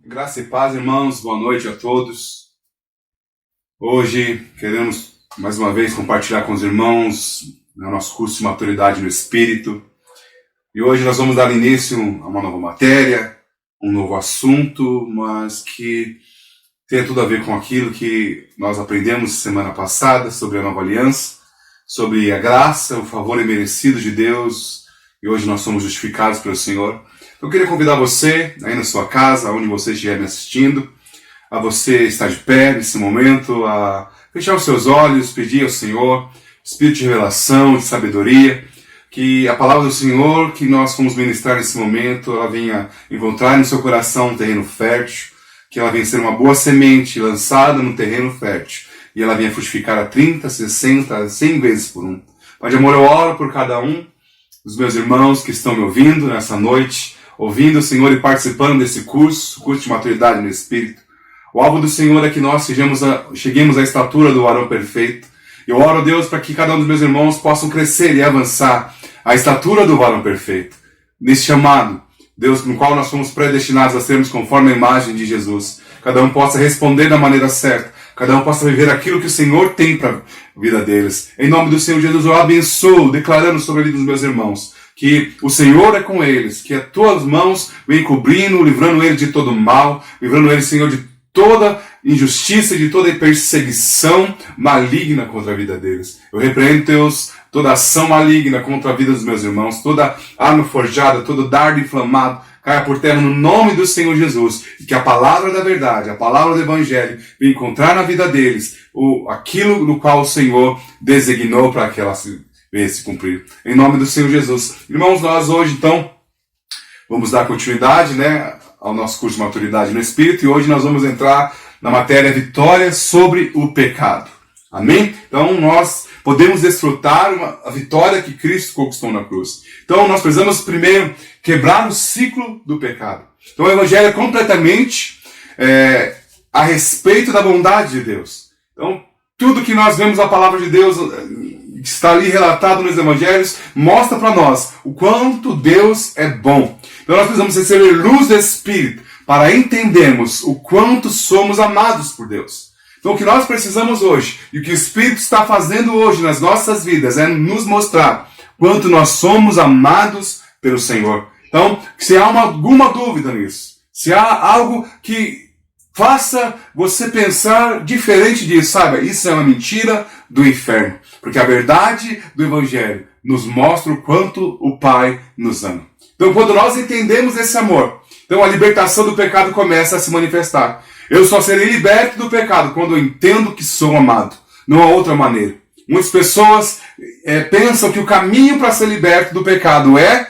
Graça e paz, irmãos, boa noite a todos. Hoje queremos mais uma vez compartilhar com os irmãos o nosso curso de maturidade no Espírito. E hoje nós vamos dar início a uma nova matéria, um novo assunto, mas que tem tudo a ver com aquilo que nós aprendemos semana passada sobre a nova aliança, sobre a graça, o favor imerecido de Deus, e hoje nós somos justificados pelo Senhor. Eu queria convidar você, aí na sua casa, onde você estiver me assistindo, a você estar de pé nesse momento, a fechar os seus olhos, pedir ao Senhor espírito de revelação, de sabedoria, que a palavra do Senhor que nós fomos ministrar nesse momento, ela venha encontrar no seu coração um terreno fértil, que ela venha ser uma boa semente lançada no terreno fértil, e ela venha frutificar a 30, 60, 100 vezes por um. Pai de amor, eu oro por cada um dos meus irmãos que estão me ouvindo nessa noite, ouvindo o Senhor e participando desse curso de maturidade no Espírito. O alvo do Senhor é que nós cheguemos à estatura do varão perfeito. Eu oro, Deus, para que cada um dos meus irmãos possam crescer e avançar à estatura do varão perfeito. Nesse chamado, Deus, no qual nós fomos predestinados a sermos conforme a imagem de Jesus. Cada um possa responder da maneira certa. Cada um possa viver aquilo que o Senhor tem para a vida deles. Em nome do Senhor Jesus, eu abençoo, declarando sobre a vida dos meus irmãos, que o Senhor é com eles, que as tuas mãos vêm cobrindo, livrando eles de todo mal, livrando eles, Senhor, de toda injustiça, de toda perseguição maligna contra a vida deles. Eu repreendo, Deus, toda ação maligna contra a vida dos meus irmãos, toda arma forjada, todo dardo inflamado, caia por terra no nome do Senhor Jesus, e que a palavra da verdade, a palavra do Evangelho, venha encontrar na vida deles aquilo no qual o Senhor designou para que ela venha se cumprir. Em nome do Senhor Jesus. Irmãos, nós hoje, então, vamos dar continuidade, ao nosso curso de maturidade no Espírito, e hoje nós vamos entrar na matéria vitória sobre o pecado. Amém? Então, nós podemos desfrutar a vitória que Cristo conquistou na cruz. Então, nós precisamos primeiro quebrar o ciclo do pecado. Então, o Evangelho é completamente a respeito da bondade de Deus. Então, tudo que nós vemos na palavra de Deus, que está ali relatado nos Evangelhos, mostra para nós o quanto Deus é bom. Então, nós precisamos receber luz do Espírito para entendermos o quanto somos amados por Deus. Então, o que nós precisamos hoje, e o que o Espírito está fazendo hoje nas nossas vidas, é nos mostrar quanto nós somos amados pelo Senhor. Então, se há alguma dúvida nisso, se há algo que faça você pensar diferente disso, saiba, isso é uma mentira do inferno. Porque a verdade do Evangelho nos mostra o quanto o Pai nos ama. Então, quando nós entendemos esse amor, então a libertação do pecado começa a se manifestar. Eu só serei liberto do pecado quando eu entendo que sou amado. Não há outra maneira. Muitas pessoas pensam que o caminho para ser liberto do pecado é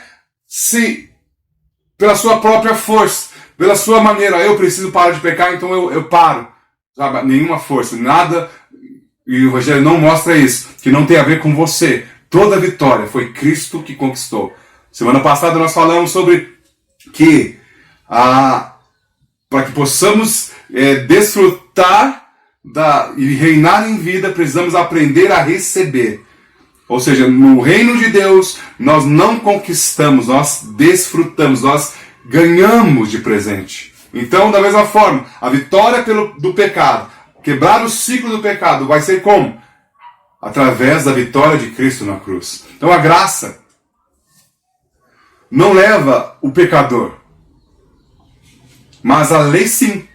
pela sua própria força, pela sua maneira. Eu preciso parar de pecar, então eu paro. Sabe? Nenhuma força, nada. E o Evangelho não mostra isso, que não tem a ver com você. Toda a vitória foi Cristo que conquistou. Semana passada nós falamos sobre que para que possamos desfrutar e reinar em vida, precisamos aprender a receber. Ou seja, no reino de Deus, nós não conquistamos, nós desfrutamos, nós ganhamos de presente. Então, da mesma forma, a vitória do pecado, quebrar o ciclo do pecado, vai ser como? Através da vitória de Cristo na cruz. Então, a graça não leva o pecador, mas a lei sim.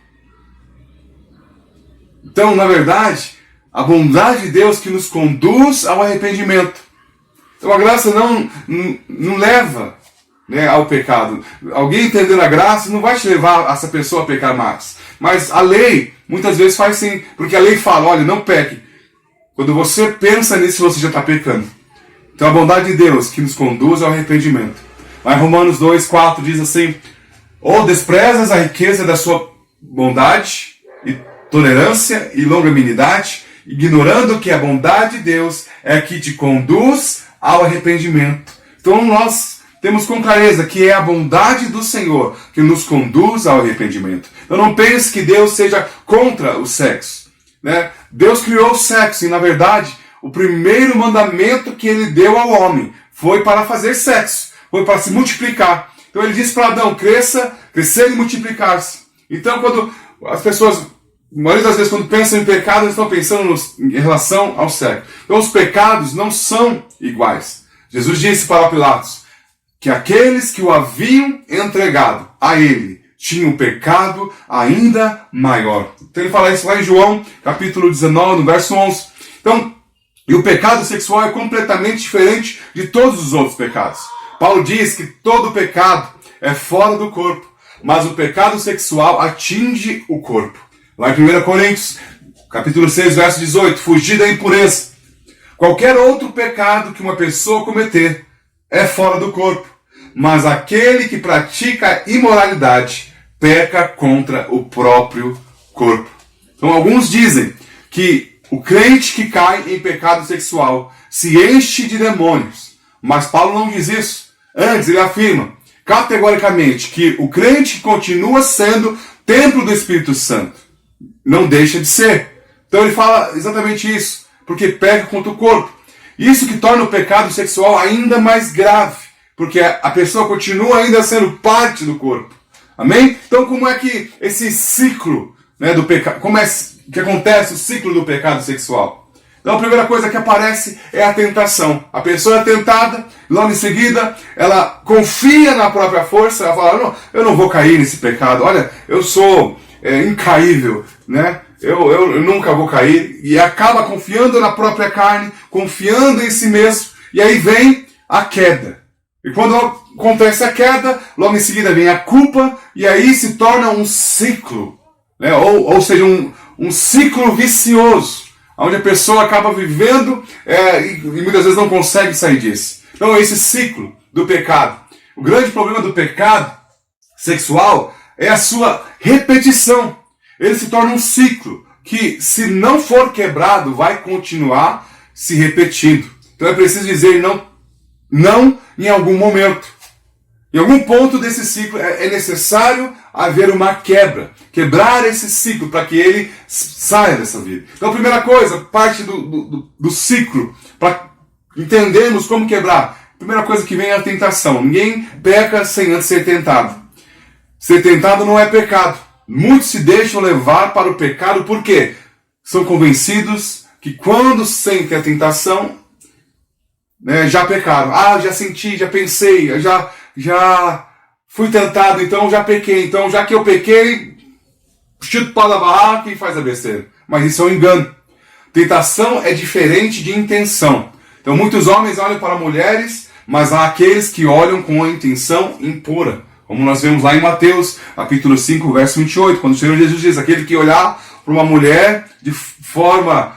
Então, na verdade, a bondade de Deus que nos conduz ao arrependimento. Então, a graça não leva ao pecado. Alguém entendendo a graça não vai te levar essa pessoa a pecar mais. Mas a lei, muitas vezes faz sim, porque a lei fala, olha, não peque. Quando você pensa nisso, você já está pecando. Então, a bondade de Deus que nos conduz ao arrependimento. Lá em Romanos 2,4 diz assim, ou desprezas a riqueza da sua bondade, e tolerância e longanimidade, ignorando que a bondade de Deus é que te conduz ao arrependimento. Então nós temos com clareza que é a bondade do Senhor que nos conduz ao arrependimento. Então não pense que Deus seja contra o sexo. Deus criou o sexo e, na verdade, o primeiro mandamento que ele deu ao homem foi para fazer sexo, foi para se multiplicar. Então ele disse para Adão, crescer e multiplicar-se. Então, quando as pessoas, a maioria das vezes, quando pensam em pecado, eles estão pensando em relação ao sexo. Então, os pecados não são iguais. Jesus disse para Pilatos que aqueles que o haviam entregado a ele tinham um pecado ainda maior. Então, ele fala isso lá em João, capítulo 19, no verso 11. Então, e o pecado sexual é completamente diferente de todos os outros pecados. Paulo diz que todo pecado é fora do corpo, mas o pecado sexual atinge o corpo. Lá em 1 Coríntios, capítulo 6, verso 18, fugir da impureza. Qualquer outro pecado que uma pessoa cometer é fora do corpo, mas aquele que pratica imoralidade peca contra o próprio corpo. Então alguns dizem que o crente que cai em pecado sexual se enche de demônios, mas Paulo não diz isso. Antes ele afirma categoricamente que o crente continua sendo templo do Espírito Santo. Não deixa de ser. Então ele fala exatamente isso, porque peca contra o corpo. Isso que torna o pecado sexual ainda mais grave, porque a pessoa continua ainda sendo parte do corpo. Amém? Então como é que esse ciclo, né, do pecado, como é que acontece o ciclo do pecado sexual? Então a primeira coisa que aparece é a tentação. A pessoa é tentada, logo em seguida ela confia na própria força, ela fala, não, eu não vou cair nesse pecado, olha, eu sou incaível, né? Eu nunca vou cair, e acaba confiando na própria carne, confiando em si mesmo, e aí vem a queda. E quando acontece a queda, logo em seguida vem a culpa, e aí se torna um ciclo, né? Ou seja, um ciclo vicioso, onde a pessoa acaba vivendo e muitas vezes não consegue sair disso. Então esse ciclo do pecado. O grande problema do pecado sexual é a sua repetição. Ele se torna um ciclo que, se não for quebrado, vai continuar se repetindo. Então é preciso dizer não em algum momento. Em algum ponto desse ciclo é necessário haver uma quebra. Quebrar esse ciclo para que ele saia dessa vida. Então a primeira coisa, parte do ciclo, para entendermos como quebrar. A primeira coisa que vem é a tentação. Ninguém peca sem antes ser tentado. Ser tentado não é pecado. Muitos se deixam levar para o pecado porque são convencidos que quando sentem a tentação, né, já pecaram. Já senti, já pensei, já fui tentado, então já pequei. Então já que eu pequei, chuto para a barraca e faz a besteira. Mas isso é um engano. Tentação é diferente de intenção. Então muitos homens olham para mulheres, mas há aqueles que olham com a intenção impura. Como nós vemos lá em Mateus, capítulo 5, verso 28, quando o Senhor Jesus diz, aquele que olhar para uma mulher de forma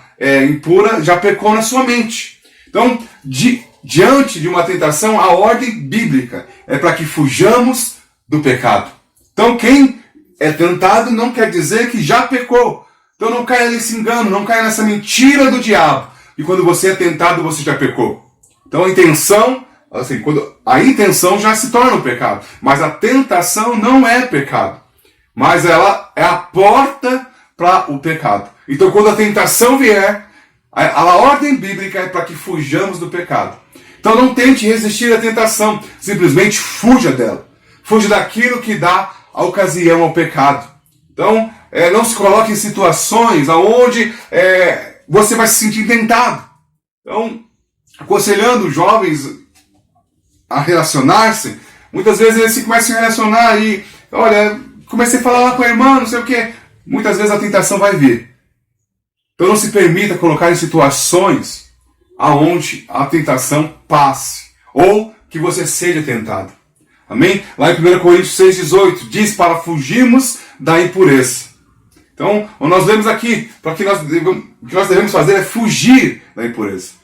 impura, já pecou na sua mente. Então, diante de uma tentação, a ordem bíblica é para que fujamos do pecado. Então, quem é tentado não quer dizer que já pecou. Então não caia nesse engano, não caia nessa mentira do diabo. E quando você é tentado, você já pecou. Então a intenção... Assim, a intenção já se torna um pecado, mas a tentação não é pecado, mas ela é a porta para o pecado. Então quando a tentação vier, a ordem bíblica é para que fujamos do pecado. Então não tente resistir à tentação, simplesmente fuja dela. Fuja daquilo que dá a ocasião ao pecado. Então não se coloque em situações onde você vai se sentir tentado. Então, aconselhando os jovens a relacionar-se, muitas vezes eles se começam a relacionar e, olha, comecei a falar lá com a irmã, não sei o que. Muitas vezes a tentação vai vir. Então não se permita colocar em situações aonde a tentação passe, ou que você seja tentado. Amém? Lá em 1 Coríntios 6,18, diz para fugirmos da impureza. Então, nós lemos aqui, para que o que nós devemos fazer é fugir da impureza.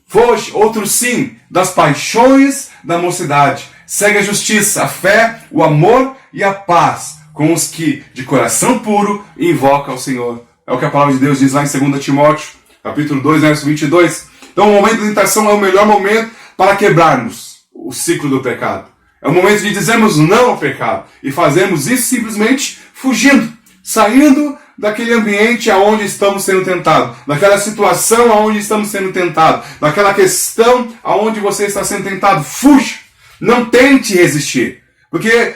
Foge, outro sim, das paixões da mocidade. Segue a justiça, a fé, o amor e a paz com os que, de coração puro, invocam ao Senhor. É o que a palavra de Deus diz lá em 2 Timóteo, capítulo 2, verso 22. Então o momento da tentação é o melhor momento para quebrarmos o ciclo do pecado. É o momento de dizermos não ao pecado. E fazermos isso simplesmente fugindo, saindo daquele ambiente aonde estamos sendo tentados, daquela situação aonde estamos sendo tentados, daquela questão aonde você está sendo tentado. Fuja! Não tente resistir. Porque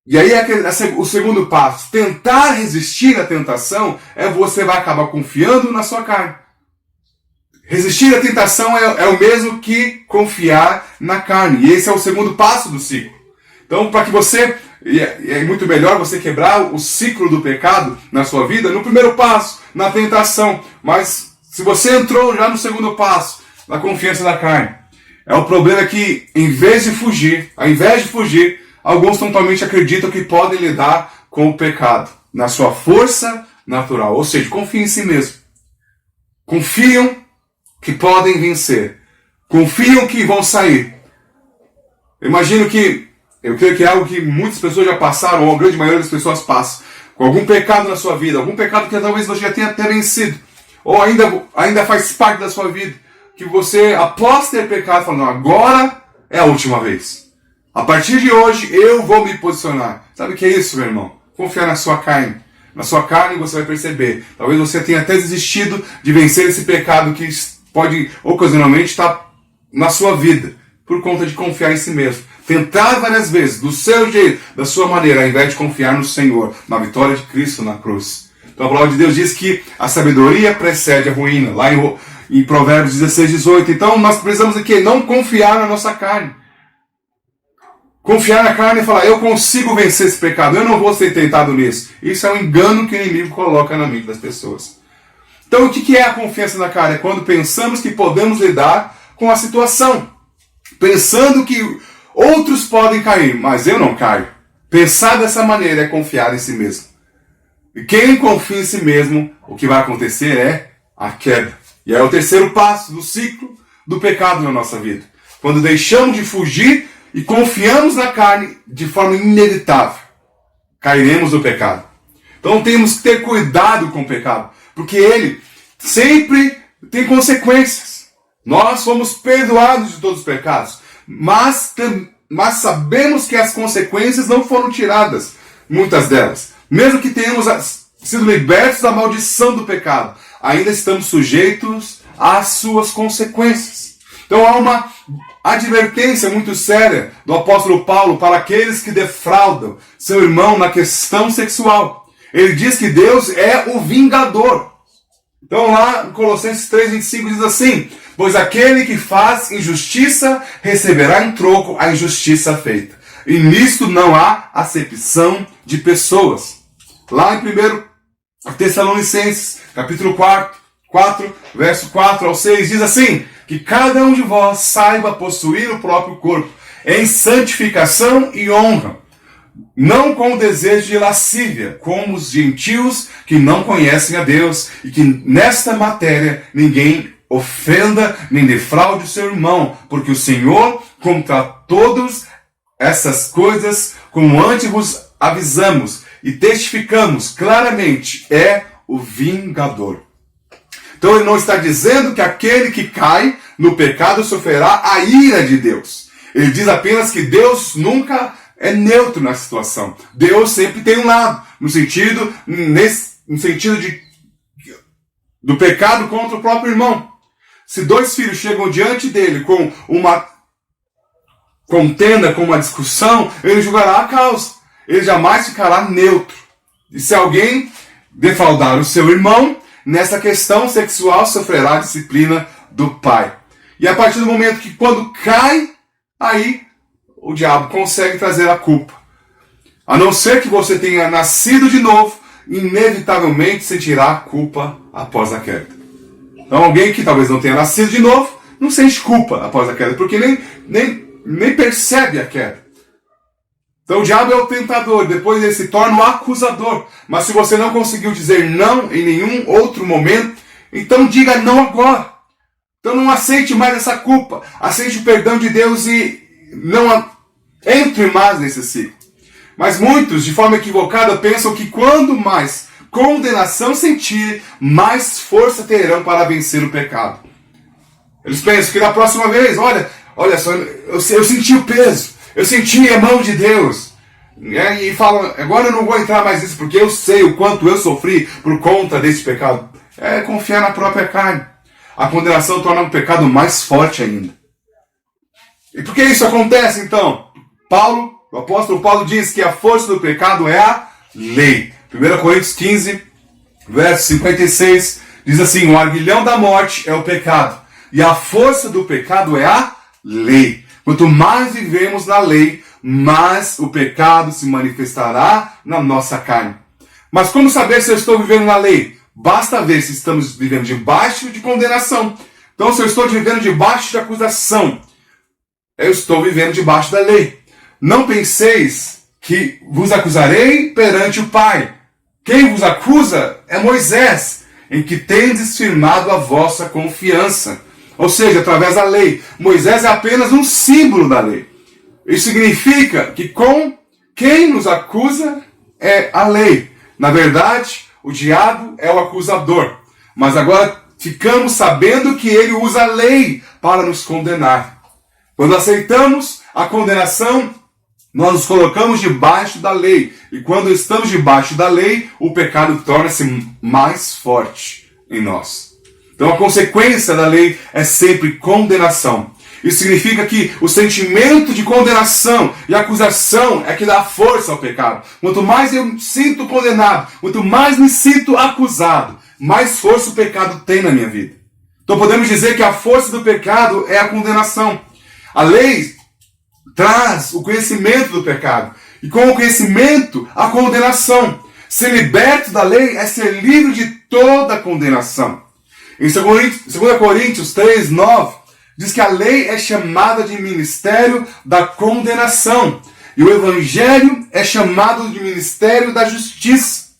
E aí o segundo passo, tentar resistir à tentação, você vai acabar confiando na sua carne. Resistir à tentação é o mesmo que confiar na carne. E esse é o segundo passo do ciclo. Então, para que você... é muito melhor você quebrar o ciclo do pecado na sua vida no primeiro passo, na tentação. Mas se você entrou já no segundo passo, na confiança na carne, o problema é que, ao invés de fugir, alguns totalmente acreditam que podem lidar com o pecado na sua força natural. Ou seja, confiam em si mesmo. Confiam que podem vencer. Confiam que vão sair. Eu creio que é algo que muitas pessoas já passaram, ou a grande maioria das pessoas passa, com algum pecado na sua vida, algum pecado que talvez você já tenha até vencido, ou ainda faz parte da sua vida, que você, após ter pecado, fala, não, agora é a última vez. A partir de hoje, eu vou me posicionar. Sabe o que é isso, meu irmão? Confiar na sua carne. Na sua carne você vai perceber. Talvez você tenha até desistido de vencer esse pecado que pode, ocasionalmente, estar na sua vida, por conta de confiar em si mesmo. Tentar várias vezes, do seu jeito, da sua maneira, ao invés de confiar no Senhor, na vitória de Cristo na cruz. Então a palavra de Deus diz que a sabedoria precede a ruína, lá em Provérbios 16, 18. Então nós precisamos aqui não confiar na nossa carne. Confiar na carne e falar, eu consigo vencer esse pecado, eu não vou ser tentado nisso. Isso é um engano que o inimigo coloca na mente das pessoas. Então o que é a confiança na carne? É quando pensamos que podemos lidar com a situação. Pensando que outros podem cair, mas eu não caio. Pensar dessa maneira é confiar em si mesmo. E quem confia em si mesmo, o que vai acontecer é a queda. E é o terceiro passo do ciclo do pecado na nossa vida. Quando deixamos de fugir e confiamos na carne de forma inevitável, cairemos no pecado. Então temos que ter cuidado com o pecado, porque ele sempre tem consequências. Nós fomos perdoados de todos os pecados, mas sabemos que as consequências não foram tiradas, muitas delas. Mesmo que tenhamos sido libertos da maldição do pecado, ainda estamos sujeitos às suas consequências. Então há uma advertência muito séria do apóstolo Paulo para aqueles que defraudam seu irmão na questão sexual. Ele diz que Deus é o vingador. Então lá em Colossenses 3:25 diz assim, pois aquele que faz injustiça receberá em troco a injustiça feita. E nisto não há acepção de pessoas. Lá em 1 Tessalonicenses, capítulo 4, verso 4 ao 6, diz assim, que cada um de vós saiba possuir o próprio corpo em santificação e honra, não com o desejo de lascívia, como os gentios que não conhecem a Deus, e que nesta matéria ninguém ofenda nem defraude o seu irmão, porque o Senhor, contra todas essas coisas, como antes vos avisamos e testificamos claramente, é o vingador. Então ele não está dizendo que aquele que cai no pecado sofrerá a ira de Deus. Ele diz apenas que Deus nunca é neutro na situação. Deus sempre tem um lado, no sentido do pecado contra o próprio irmão. Se dois filhos chegam diante dele com uma contenda, com uma discussão, ele julgará a causa. Ele jamais ficará neutro. E se alguém defraudar o seu irmão, nessa questão sexual sofrerá a disciplina do pai. E a partir do momento que quando cai, aí o diabo consegue trazer a culpa. A não ser que você tenha nascido de novo, inevitavelmente sentirá a culpa após a queda. Então alguém que talvez não tenha nascido de novo, não sente culpa após a queda, porque nem percebe a queda. Então o diabo é o tentador, depois ele se torna o acusador. Mas se você não conseguiu dizer não em nenhum outro momento, então diga não agora. Então não aceite mais essa culpa. Aceite o perdão de Deus e não entre mais nesse ciclo. Mas muitos, de forma equivocada, pensam que quando mais condenação sentirem, mais força terão para vencer o pecado. Eles pensam que na próxima vez, olha só, eu senti o peso. Eu senti a mão de Deus. E falam, agora eu não vou entrar mais nisso, porque eu sei o quanto eu sofri por conta desse pecado. É confiar na própria carne. A condenação torna o pecado mais forte ainda. E por que isso acontece então? Paulo O apóstolo Paulo diz que a força do pecado é a lei. 1 Coríntios 15, verso 56, diz assim: o aguilhão da morte é o pecado, e a força do pecado é a lei. Quanto mais vivemos na lei, mais o pecado se manifestará na nossa carne. Mas como saber se eu estou vivendo na lei? Basta ver se estamos vivendo debaixo de condenação. Então, se eu estou vivendo debaixo de acusação, eu estou vivendo debaixo da lei. Não penseis que vos acusarei perante o Pai. Quem vos acusa é Moisés, em que tendes firmado a vossa confiança. Ou seja, através da lei. Moisés é apenas um símbolo da lei. Isso significa que quem nos acusa é a lei. Na verdade, o diabo é o acusador. Mas agora ficamos sabendo que ele usa a lei para nos condenar. Quando aceitamos a condenação, nós nos colocamos debaixo da lei. E quando estamos debaixo da lei, o pecado torna-se mais forte em nós. Então a consequência da lei é sempre condenação. Isso significa que o sentimento de condenação e acusação é que dá força ao pecado. Quanto mais eu me sinto condenado, quanto mais me sinto acusado, mais força o pecado tem na minha vida. Então podemos dizer que a força do pecado é a condenação. A lei traz o conhecimento do pecado. E com o conhecimento, a condenação. Ser liberto da lei é ser livre de toda a condenação. Em 2 Coríntios 3, 9, diz que a lei é chamada de ministério da condenação. E o evangelho é chamado de ministério da justiça.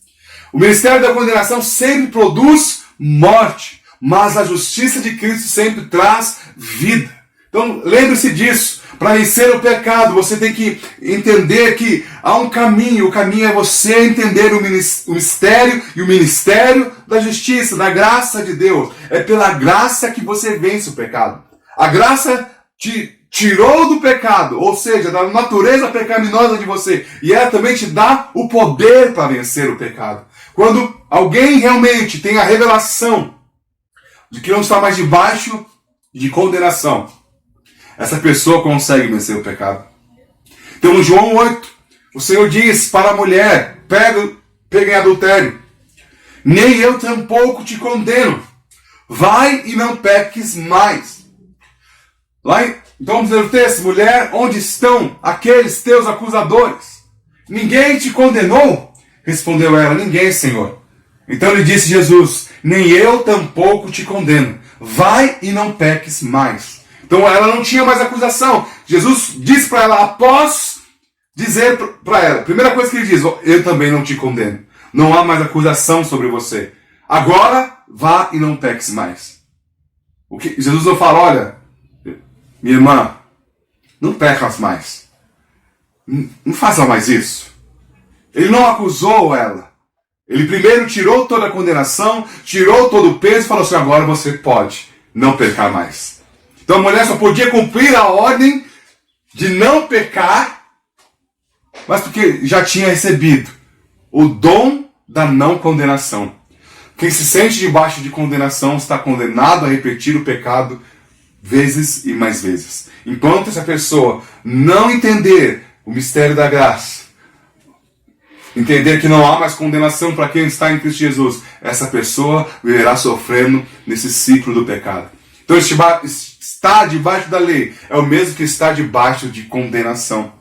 O ministério da condenação sempre produz morte, mas a justiça de Cristo sempre traz vida. Então lembre-se disso. Para vencer o pecado, você tem que entender que há um caminho. O caminho é você entender o mistério e o ministério da justiça, da graça de Deus. É pela graça que você vence o pecado. A graça te tirou do pecado, ou seja, da natureza pecaminosa de você. E ela também te dá o poder para vencer o pecado. Quando alguém realmente tem a revelação de que não está mais debaixo de condenação, essa pessoa consegue vencer o pecado. Então, no João 8, o Senhor diz para a mulher: pega em adultério. Nem eu tampouco te condeno. Vai e não peques mais. Então vamos ler o texto: mulher, onde estão aqueles teus acusadores? Ninguém te condenou? Respondeu ela: ninguém, Senhor. Então lhe disse Jesus: nem eu tampouco te condeno. Vai e não peques mais. Então ela não tinha mais acusação. Jesus disse para ela, após dizer para ela, primeira coisa que ele diz: eu também não te condeno. Não há mais acusação sobre você. Agora vá e não peques mais. O que Jesus não fala: olha, minha irmã, não pecas mais. Não faça mais isso. Ele não acusou ela. Ele primeiro tirou toda a condenação, tirou todo o peso e falou assim: agora você pode não pecar mais. Então a mulher só podia cumprir a ordem de não pecar, mas porque já tinha recebido o dom da não condenação. Quem se sente debaixo de condenação está condenado a repetir o pecado vezes e mais vezes. Enquanto essa pessoa não entender o mistério da graça, entender que não há mais condenação para quem está em Cristo Jesus, essa pessoa viverá sofrendo nesse ciclo do pecado. Então estar debaixo da lei é o mesmo que estar debaixo de condenação.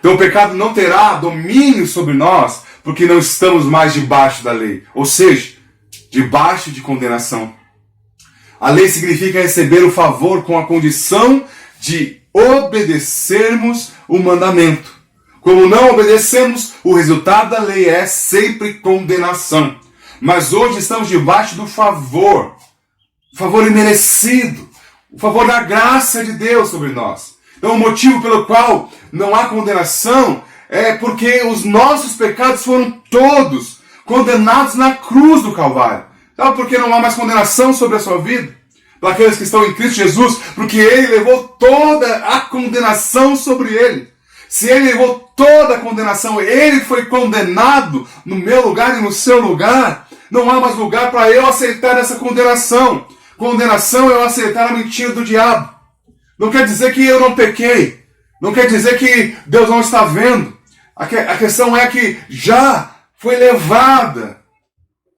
Então o pecado não terá domínio sobre nós, porque não estamos mais debaixo da lei, ou seja, debaixo de condenação. A lei significa receber o favor com a condição de obedecermos o mandamento. Como não obedecemos, o resultado da lei é sempre condenação. Mas hoje estamos debaixo do favor, o favor imerecido, o favor da graça de Deus sobre nós. Então o motivo pelo qual não há condenação é porque os nossos pecados foram todos condenados na cruz do Calvário. Sabe por que não há mais condenação sobre a sua vida? Para aqueles que estão em Cristo Jesus, porque Ele levou toda a condenação sobre Ele. Se Ele levou toda a condenação, Ele foi condenado no meu lugar e no seu lugar, não há mais lugar para eu aceitar essa condenação. Condenação é eu aceitar a mentira do diabo. Não quer dizer que eu não pequei. Não quer dizer que Deus não está vendo. A questão é que já foi levada.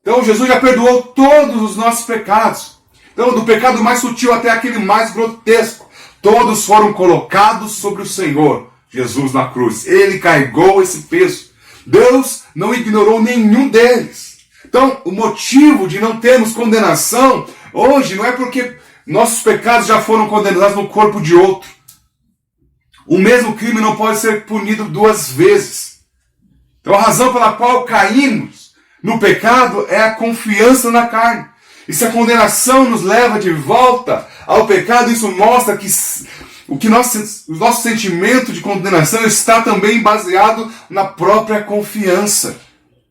Então Jesus já perdoou todos os nossos pecados. Então do pecado mais sutil até aquele mais grotesco, todos foram colocados sobre o Senhor Jesus na cruz. Ele carregou esse peso. Deus não ignorou nenhum deles. Então o motivo de não termos condenação hoje não é porque nossos pecados já foram condenados no corpo de outro. O mesmo crime não pode ser punido duas vezes. Então a razão pela qual caímos no pecado é a confiança na carne. E se a condenação nos leva de volta ao pecado, isso mostra que o nosso sentimento de condenação está também baseado na própria confiança.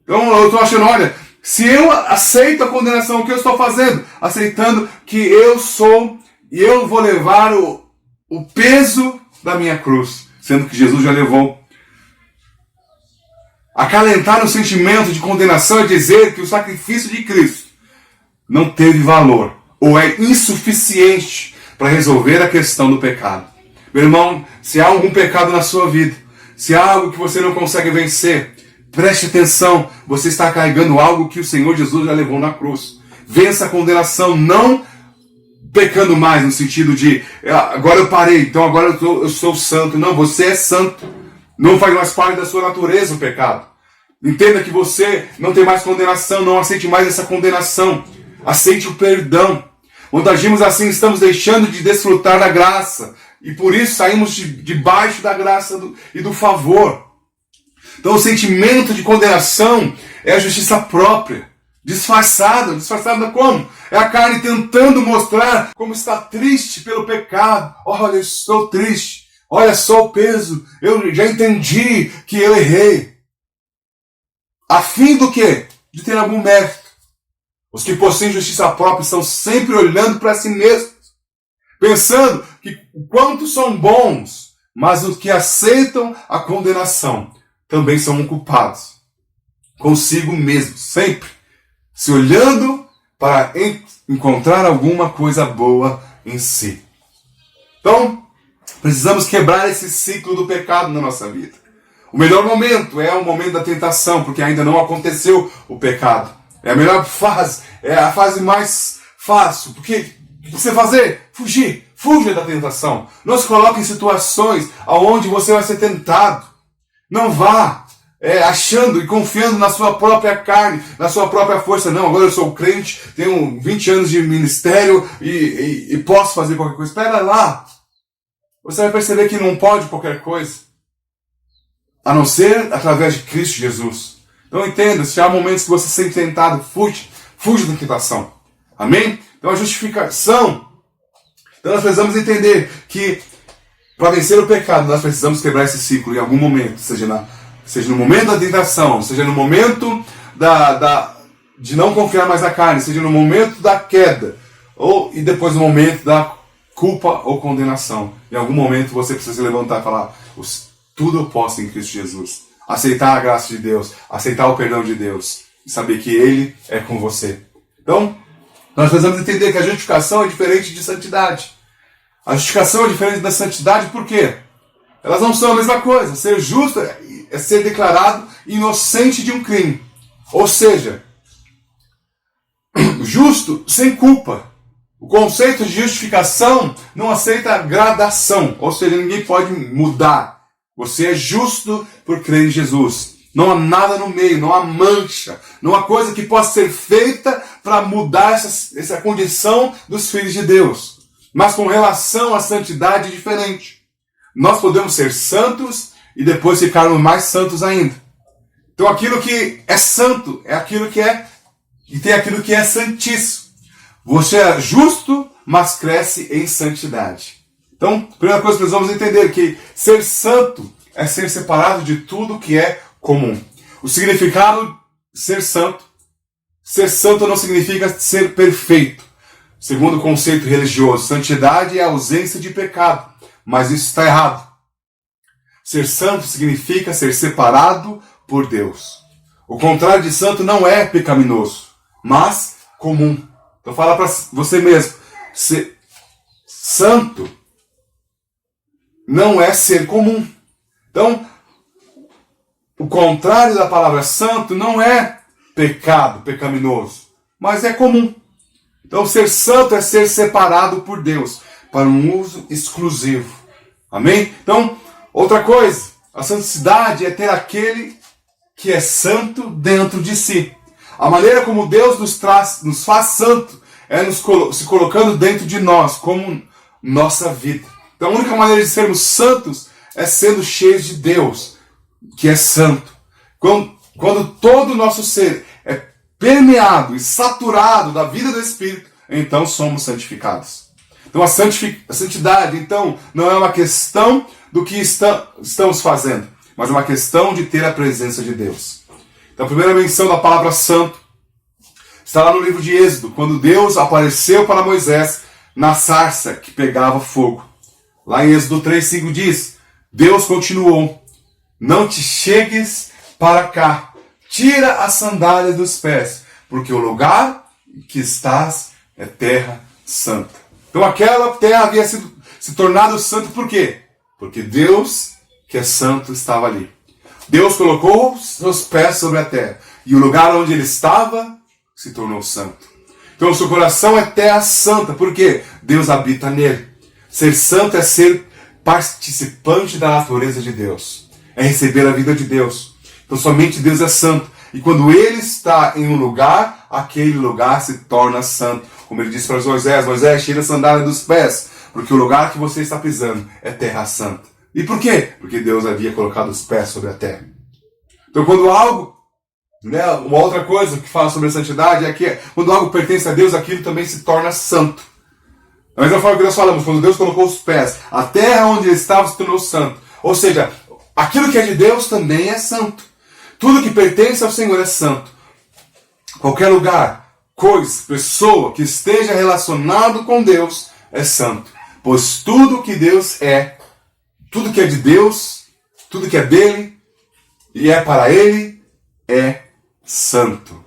Então eu estou achando, olha, se eu aceito a condenação, o que eu estou fazendo? Aceitando que eu sou e eu vou levar o peso da minha cruz, sendo que Jesus já levou. Acalentar o sentimento de condenação é dizer que o sacrifício de Cristo não teve valor ou é insuficiente para resolver a questão do pecado. Meu irmão, se há algum pecado na sua vida, se há algo que você não consegue vencer, preste atenção, você está carregando algo que o Senhor Jesus já levou na cruz. Vença a condenação, não pecando mais no sentido de agora eu parei, então agora eu sou santo. Não, você é santo. Não faz mais parte da sua natureza o pecado. Entenda que você não tem mais condenação, não aceite mais essa condenação. Aceite o perdão. Quando agimos assim, estamos deixando de desfrutar da graça. E por isso saímos debaixo da graça e do favor. Então o sentimento de condenação é a justiça própria. Disfarçada. Disfarçada como? É a carne tentando mostrar como está triste pelo pecado. Olha, eu estou triste. Olha só o peso. Eu já entendi que eu errei. A fim do quê? De ter algum mérito. Os que possuem justiça própria estão sempre olhando para si mesmos, pensando que o quanto são bons, mas os que aceitam a condenação também são culpados. Consigo mesmo, sempre se olhando para encontrar alguma coisa boa em si. Então, precisamos quebrar esse ciclo do pecado na nossa vida. O melhor momento é o momento da tentação, porque ainda não aconteceu o pecado. É a melhor fase, é a fase mais fácil. Porque o que você fazer? Fugir. Fuja da tentação. Não se coloque em situações onde você vai ser tentado. Não vá achando e confiando na sua própria carne, na sua própria força. Não, agora eu sou crente, tenho 20 anos de ministério e posso fazer qualquer coisa. Espera lá. Você vai perceber que não pode qualquer coisa, a não ser através de Cristo Jesus. Então entenda, se há momentos que você se sente tentado, fuja da tentação. Amém? Então a justificação. Então nós precisamos entender que para vencer o pecado, nós precisamos quebrar esse ciclo em algum momento. Seja no momento da tentação, seja no momento de não confiar mais na carne, seja no momento da queda, e depois no momento da culpa ou condenação. Em algum momento você precisa se levantar e falar, tudo eu posso em Cristo Jesus. Aceitar a graça de Deus, aceitar o perdão de Deus e saber que Ele é com você. Então, nós precisamos entender que a justificação é diferente de santidade. A justificação é diferente da santidade por quê? Elas não são a mesma coisa. Ser justo é ser declarado inocente de um crime. Ou seja, justo sem culpa. O conceito de justificação não aceita gradação. Ou seja, ninguém pode mudar. Você é justo por crer em Jesus. Não há nada no meio, não há mancha, não há coisa que possa ser feita para mudar essa condição dos filhos de Deus. Mas com relação à santidade é diferente. Nós podemos ser santos e depois ficarmos mais santos ainda. Então aquilo que é santo é aquilo que é, e tem aquilo que é santíssimo. Você é justo, mas cresce em santidade. Então, a primeira coisa que precisamos entender é que ser santo é ser separado de tudo que é comum. O significado de ser santo não significa ser perfeito. Segundo o conceito religioso, santidade é a ausência de pecado, mas isso está errado. Ser santo significa ser separado por Deus. O contrário de santo não é pecaminoso, mas comum. Então fala para você mesmo, ser santo não é ser comum. Então, o contrário da palavra santo não é pecado, pecaminoso, mas é comum. Então, ser santo é ser separado por Deus para um uso exclusivo. Amém? Então, outra coisa, a santidade é ter aquele que é santo dentro de si. A maneira como Deus nos faz santo é se colocando dentro de nós, como nossa vida. Então, a única maneira de sermos santos é sendo cheios de Deus, que é santo. Quando todo o nosso ser é permeado e saturado da vida do Espírito, então somos santificados. Então a santidade, então, não é uma questão do que estamos fazendo, mas uma questão de ter a presença de Deus. Então a primeira menção da palavra santo está lá no livro de Êxodo, quando Deus apareceu para Moisés na sarça que pegava fogo. Lá em Êxodo 3:5 diz, Deus continuou, não te chegues para cá, tira as sandálias dos pés, porque o lugar que estás é terra santa. Então aquela terra havia se tornado santa por quê? Porque Deus, que é santo, estava ali. Deus colocou os seus pés sobre a terra, e o lugar onde ele estava se tornou santo. Então o seu coração é terra santa, porque Deus habita nele. Ser santo é ser participante da natureza de Deus. É receber a vida de Deus. Então somente Deus é santo. E quando ele está em um lugar, aquele lugar se torna santo. Como ele disse para Moisés, Moisés, tira a sandália dos pés, porque o lugar que você está pisando é terra santa. E por quê? Porque Deus havia colocado os pés sobre a terra. Então quando algo, uma outra coisa que fala sobre a santidade é que quando algo pertence a Deus, aquilo também se torna santo. Da mesma forma que nós falamos, quando Deus colocou os pés, a terra onde ele estava se tornou santo. Ou seja, aquilo que é de Deus também é santo. Tudo que pertence ao Senhor é santo. Qualquer lugar, coisa, pessoa que esteja relacionado com Deus é santo. Pois tudo que Deus é, tudo que é de Deus, tudo que é dele e é para ele, é santo.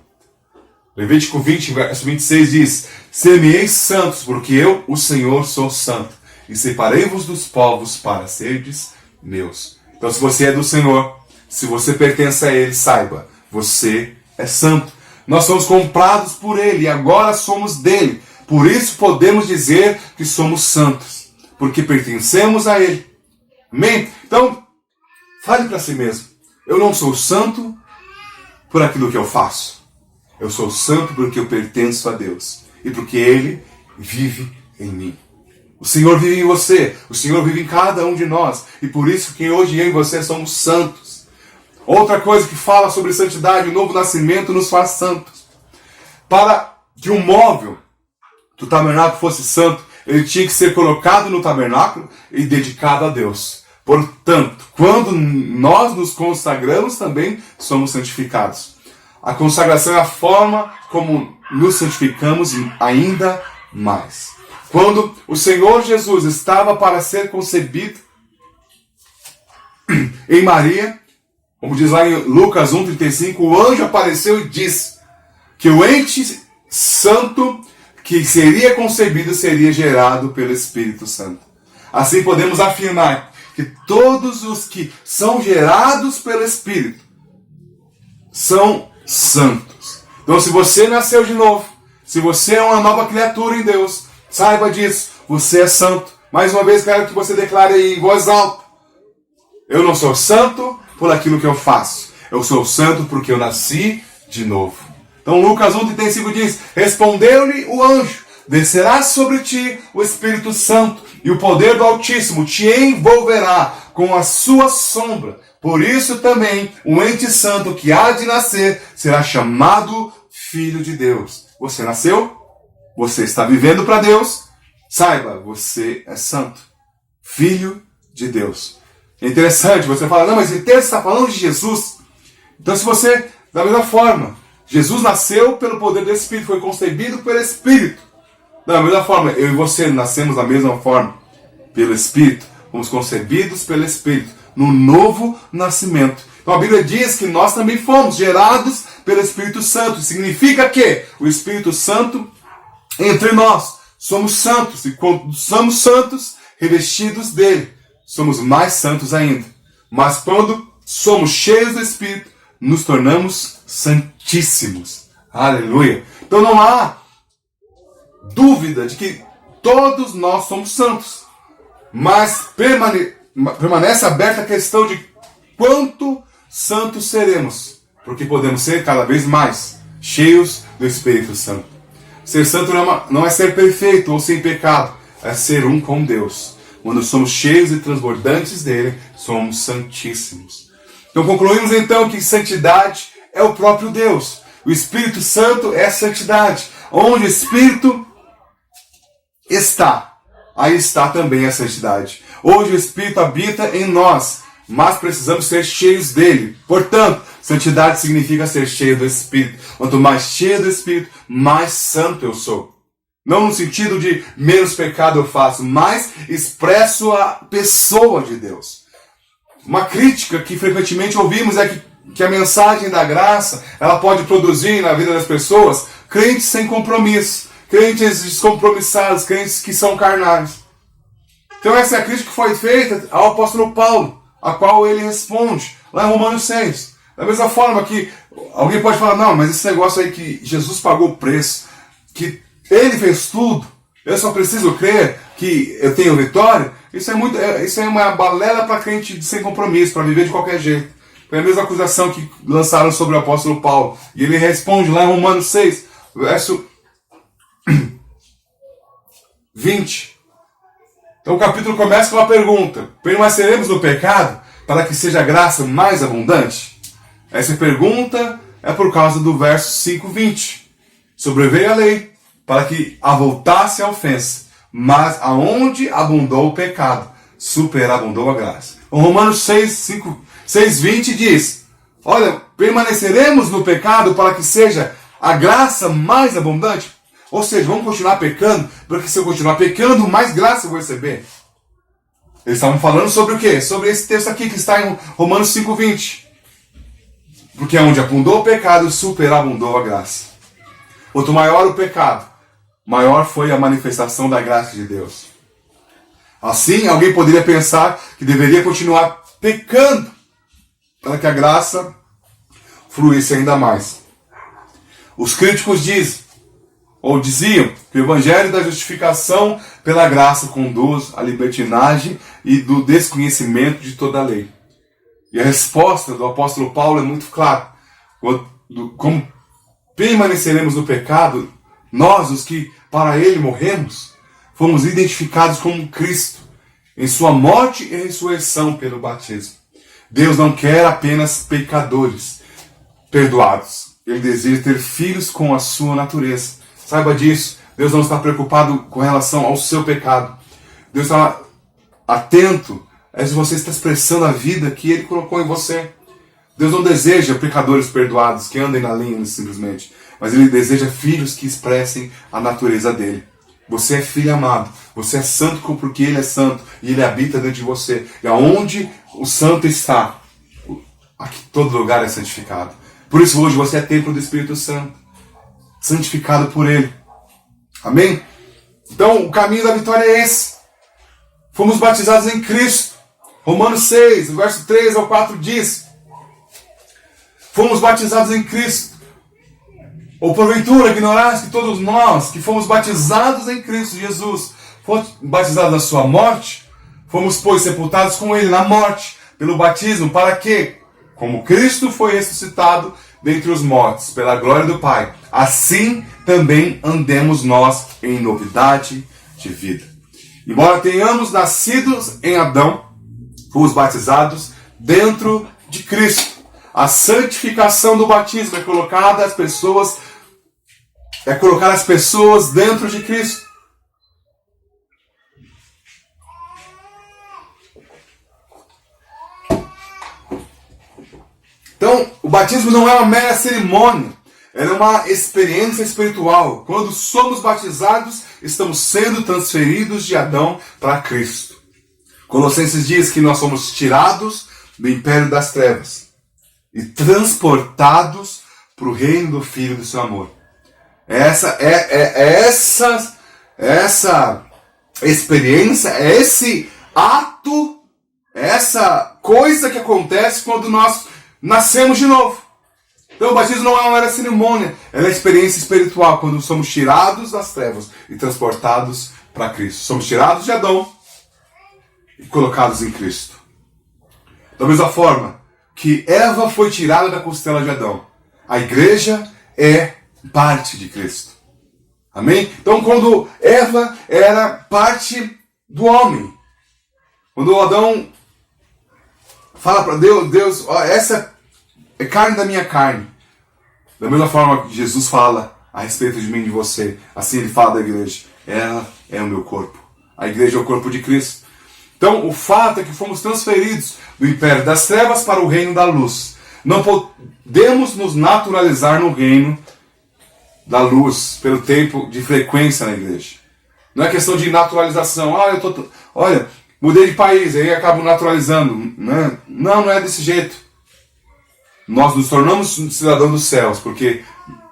Levítico 20, verso 26 diz, ser-me-eis santos, porque eu, o Senhor, sou santo, e separei-vos dos povos para serdes meus. Então se você é do Senhor, se você pertence a Ele, saiba, você é santo. Nós somos comprados por Ele e agora somos dele. Por isso podemos dizer que somos santos, porque pertencemos a Ele. Amém? Então, fale para si mesmo. Eu não sou santo por aquilo que eu faço. Eu sou santo porque eu pertenço a Deus e porque Ele vive em mim. O Senhor vive em você, o Senhor vive em cada um de nós e por isso que hoje eu e você somos santos. Outra coisa que fala sobre santidade, o novo nascimento nos faz santos. Para que um móvel do tabernáculo fosse santo, ele tinha que ser colocado no tabernáculo e dedicado a Deus. Portanto, quando nós nos consagramos, também somos santificados. A consagração é a forma como nos santificamos ainda mais. Quando o Senhor Jesus estava para ser concebido em Maria, como diz lá em Lucas 1,35, o anjo apareceu e disse que o ente santo que seria concebido seria gerado pelo Espírito Santo. Assim podemos afirmar que todos os que são gerados pelo Espírito são santos. Então se você nasceu de novo, se você é uma nova criatura em Deus, saiba disso, você é santo. Mais uma vez quero que você declare aí em voz alta. Eu não sou santo por aquilo que eu faço. Eu sou santo porque eu nasci de novo. Então Lucas 1,35 diz, respondeu-lhe o anjo, descerá sobre ti o Espírito Santo e o poder do Altíssimo te envolverá com a sua sombra. Por isso também o ente santo que há de nascer será chamado Filho de Deus. Você nasceu? Você está vivendo para Deus? Saiba, você é santo. Filho de Deus. É interessante, você fala, não, mas o texto está falando de Jesus. Então se você, da mesma forma, Jesus nasceu pelo poder do Espírito, foi concebido pelo Espírito. Da mesma forma, eu e você nascemos da mesma forma, pelo Espírito. Fomos concebidos pelo Espírito, no novo nascimento. Então a Bíblia diz que nós também fomos gerados pelo Espírito Santo. Significa que o Espírito Santo, entre nós, somos santos. E quando somos santos, revestidos dele, somos mais santos ainda. Mas quando somos cheios do Espírito, nos tornamos santíssimos. Aleluia! Então não há dúvida de que todos nós somos santos. Mas permanece aberta a questão de quanto santos seremos. Porque podemos ser cada vez mais cheios do Espírito Santo. Ser santo não é ser perfeito ou sem pecado. É ser um com Deus. Quando somos cheios e transbordantes dele, somos santíssimos. Então concluímos então que santidade é o próprio Deus. O Espírito Santo é a santidade. Onde o Espírito está, aí está também a santidade. Hoje o Espírito habita em nós, mas precisamos ser cheios dele. Portanto, santidade significa ser cheio do Espírito. Quanto mais cheio do Espírito, mais santo eu sou. Não no sentido de menos pecado eu faço, mas expresso a pessoa de Deus. Uma crítica que frequentemente ouvimos é que a mensagem da graça, ela pode produzir na vida das pessoas crentes sem compromisso, crentes descompromissados, crentes que são carnais. Então essa é a crítica que foi feita ao apóstolo Paulo, a qual ele responde lá em Romanos 6. Da mesma forma que alguém pode falar, não, mas esse negócio aí que Jesus pagou o preço, que ele fez tudo, eu só preciso crer que eu tenho vitória, isso é uma balela para crente sem compromisso, para viver de qualquer jeito. Foi a mesma acusação que lançaram sobre o apóstolo Paulo. E ele responde lá em Romanos 6, verso 20. Então o capítulo começa com uma pergunta: permaneceremos no pecado para que seja a graça mais abundante? Essa pergunta é por causa do verso 5:20. Sobreveio a lei para que avultasse a ofensa, mas aonde abundou o pecado, superabundou a graça. O Romanos 6:20 diz: olha, permaneceremos no pecado para que seja a graça mais abundante? Ou seja, vamos continuar pecando, porque se eu continuar pecando, mais graça eu vou receber. Eles estavam falando sobre o quê? Sobre esse texto aqui que está em Romanos 5:20. Porque onde abundou o pecado, superabundou a graça. Quanto maior o pecado, maior foi a manifestação da graça de Deus. Assim, alguém poderia pensar que deveria continuar pecando para que a graça fluísse ainda mais. Os críticos diziam que o evangelho da justificação pela graça conduz à libertinagem e do desconhecimento de toda a lei. E a resposta do apóstolo Paulo é muito clara. Como permaneceremos no pecado, nós, os que para ele morremos, fomos identificados como Cristo, em sua morte e ressurreição pelo batismo. Deus não quer apenas pecadores perdoados. Ele deseja ter filhos com a sua natureza. Saiba disso. Deus não está preocupado com relação ao seu pecado. Deus está atento a se você está expressando a vida que Ele colocou em você. Deus não deseja pecadores perdoados que andem na linha simplesmente, mas Ele deseja filhos que expressem a natureza dEle. Você é filho amado. Você é santo porque Ele é santo e Ele habita dentro de você. E aonde o santo está, aqui todo lugar é santificado. Por isso hoje você é templo do Espírito Santo, santificado por Ele. Amém? Então o caminho da vitória é esse. Fomos batizados em Cristo. Romanos 6, verso 3 ao 4 diz: fomos batizados em Cristo. Ou porventura ignoraste que todos nós que fomos batizados em Cristo Jesus, fomos batizados na sua morte, fomos pois sepultados com Ele na morte, pelo batismo, para que, como Cristo foi ressuscitado dentre os mortos, pela glória do Pai, assim também andemos nós em novidade de vida. Embora tenhamos nascidos em Adão, fomos batizados dentro de Cristo. A santificação do batismo é colocar as pessoas dentro de Cristo. Então, o batismo não é uma mera cerimônia, é uma experiência espiritual. Quando somos batizados, estamos sendo transferidos de Adão para Cristo. Colossenses diz que nós somos tirados do império das trevas e transportados para o reino do Filho do seu amor. Essa experiência, é esse ato É essa coisa que acontece quando nós nascemos de novo. Então o batismo não é uma mera cerimônia, é uma experiência espiritual, quando somos tirados das trevas e transportados para Cristo. Somos tirados de Adão e colocados em Cristo. Da mesma forma que Eva foi tirada da costela de Adão, a igreja é parte de Cristo. Amém? Então quando Eva era parte do homem, quando Adão fala para Deus, ó, essa é carne da minha carne. Da mesma forma que Jesus fala a respeito de mim e de você, assim ele fala da igreja. Ela é o meu corpo. A igreja é o corpo de Cristo. Então o fato é que fomos transferidos do império das trevas para o reino da luz. Não podemos nos naturalizar no reino da luz pelo tempo de frequência na igreja. Não é questão de naturalização. Olha, mudei de país, aí acabo naturalizando. Né? Não é desse jeito. Nós nos tornamos cidadãos dos céus, porque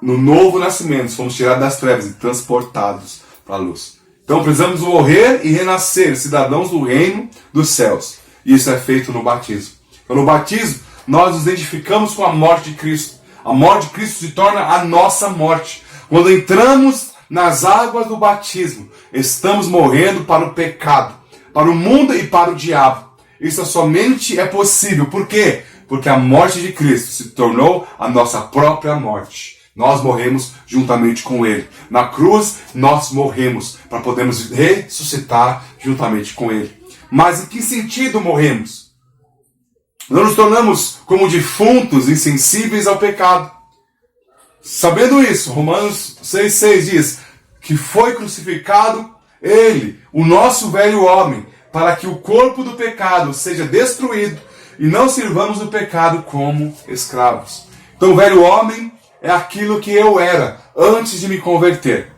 no novo nascimento fomos tirados das trevas e transportados para a luz. Então precisamos morrer e renascer, cidadãos do reino dos céus. Isso é feito no batismo. Então no batismo nós nos identificamos com a morte de Cristo. A morte de Cristo se torna a nossa morte. Quando entramos nas águas do batismo, estamos morrendo para o pecado, para o mundo e para o diabo. Isso somente é possível. Por quê? Porque a morte de Cristo se tornou a nossa própria morte. Nós morremos juntamente com Ele. Na cruz, nós morremos para podermos ressuscitar juntamente com Ele. Mas em que sentido morremos? Nós nos tornamos como defuntos, insensíveis ao pecado. Sabendo isso, Romanos 6,6 diz que foi crucificado Ele, o nosso velho homem, para que o corpo do pecado seja destruído e não sirvamos o pecado como escravos. Então o velho homem é aquilo que eu era antes de me converter.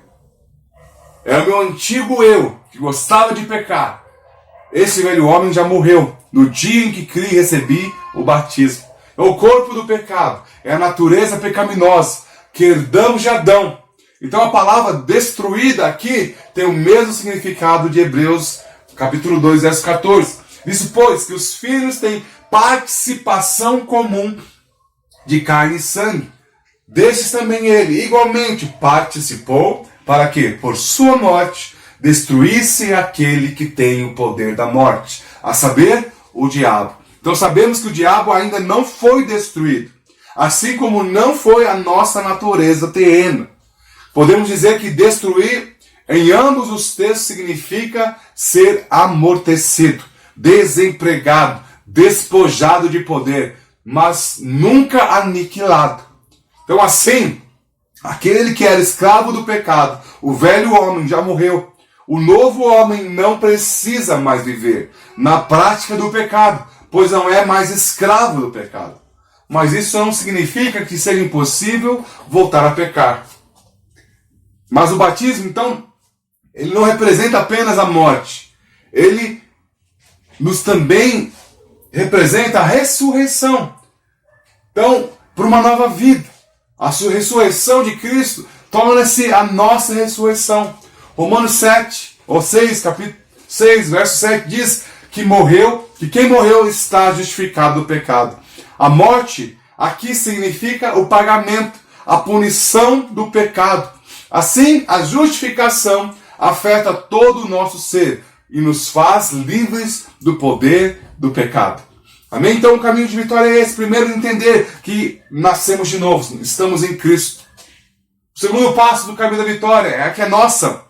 É o meu antigo eu, que gostava de pecar. Esse velho homem já morreu no dia em que criei e recebi o batismo. O corpo do pecado é a natureza pecaminosa que herdamos de Adão. Então a palavra destruída aqui tem o mesmo significado de Hebreus capítulo 2, verso 14. Isso, pois, que os filhos têm participação comum de carne e sangue. Destes também ele, igualmente, participou, para que, por sua morte, destruísse aquele que tem o poder da morte, a saber, o diabo. Então sabemos que o diabo ainda não foi destruído, assim como não foi a nossa natureza terrena. Podemos dizer que destruir, em ambos os textos, significa ser amortecido, desempregado, despojado de poder, mas nunca aniquilado. Então assim, aquele que era escravo do pecado, o velho homem já morreu. O novo homem não precisa mais viver na prática do pecado, pois não é mais escravo do pecado. Mas isso não significa que seja impossível voltar a pecar. Mas o batismo, então, ele não representa apenas a morte. Ele nos também representa a ressurreição. Então, para uma nova vida. A ressurreição de Cristo torna-se a nossa ressurreição. Romanos 7, ou 6, capítulo 6, verso 7 diz que quem morreu está justificado do pecado. A morte aqui significa o pagamento, a punição do pecado. Assim, a justificação afeta todo o nosso ser e nos faz livres do poder do pecado. Amém? Então o caminho de vitória é esse. Primeiro, entender que nascemos de novo, estamos em Cristo. O segundo passo do caminho da vitória é que a nossa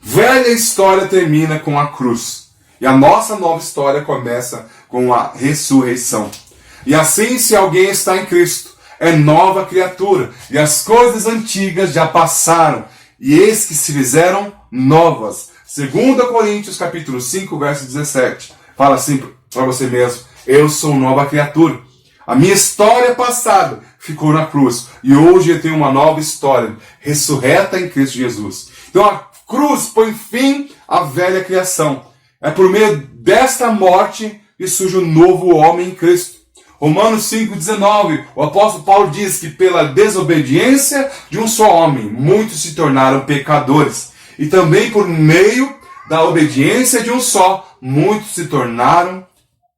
velha história termina com a cruz. E a nossa nova história começa com a ressurreição. E assim, se alguém está em Cristo, é nova criatura. E as coisas antigas já passaram. E eis que se fizeram novas. 2 Coríntios capítulo 5, verso 17. Fala assim para você mesmo. Eu sou nova criatura. A minha história passada ficou na cruz. E hoje eu tenho uma nova história. Ressurreta em Cristo Jesus. Então a cruz põe fim à velha criação. É por meio desta morte que surge um novo homem em Cristo. Romanos 5,19, o apóstolo Paulo diz que pela desobediência de um só homem, muitos se tornaram pecadores. E também por meio da obediência de um só, muitos se tornaram